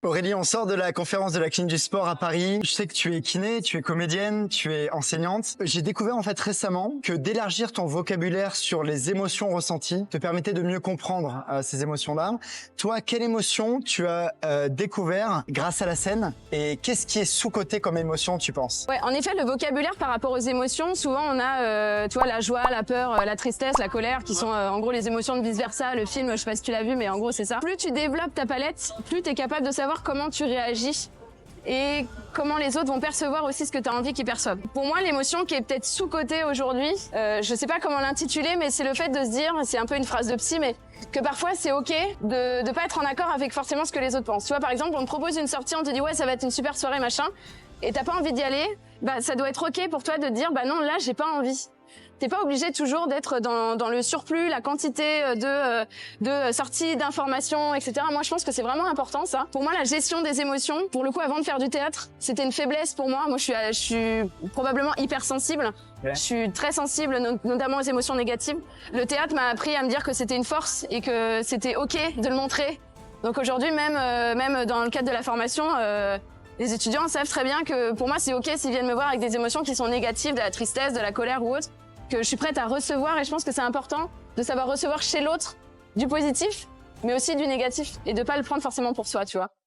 Aurélie, on sort de la conférence de la clinique du sport à Paris. Je sais que tu es kiné, tu es comédienne, tu es enseignante. J'ai découvert en fait récemment que d'élargir ton vocabulaire sur les émotions ressenties te permettait de mieux comprendre ces émotions-là. Toi, quelle émotion tu as découvert grâce à la scène et qu'est-ce qui est sous-coté comme émotion, tu penses? Ouais, en effet, le vocabulaire par rapport aux émotions, souvent on a, tu vois, la joie, la peur, la tristesse, la colère, qui sont en gros les émotions de vice-versa. Le film, je sais pas si tu l'as vu, mais en gros c'est ça. Plus tu développes ta palette, plus tu es capable de savoir comment tu réagis et comment les autres vont percevoir aussi ce que tu as envie qu'ils perçoivent. Pour moi, l'émotion qui est peut-être sous-cotée aujourd'hui, je sais pas comment l'intituler, mais c'est le fait de se dire, c'est un peu une phrase de psy, mais que parfois c'est ok de pas être en accord avec forcément ce que les autres pensent. Tu vois, par exemple, on te propose une sortie, on te dit ouais, ça va être une super soirée, machin, et t'as pas envie d'y aller, bah ça doit être ok pour toi de te dire bah non, là j'ai pas envie. T'es pas obligé toujours d'être dans le surplus, la quantité de sorties d'informations, etc. Moi, je pense que c'est vraiment important, ça. Pour moi, la gestion des émotions, pour le coup, avant de faire du théâtre, c'était une faiblesse pour moi. Moi, je suis probablement hypersensible. Ouais. Je suis très sensible, notamment aux émotions négatives. Le théâtre m'a appris à me dire que c'était une force et que c'était ok de le montrer. Donc aujourd'hui, même dans le cadre de la formation, les étudiants savent très bien que pour moi, c'est ok s'ils viennent me voir avec des émotions qui sont négatives, de la tristesse, de la colère ou autre, que je suis prête à recevoir, et je pense que c'est important de savoir recevoir chez l'autre du positif, mais aussi du négatif, et de pas le prendre forcément pour soi, tu vois.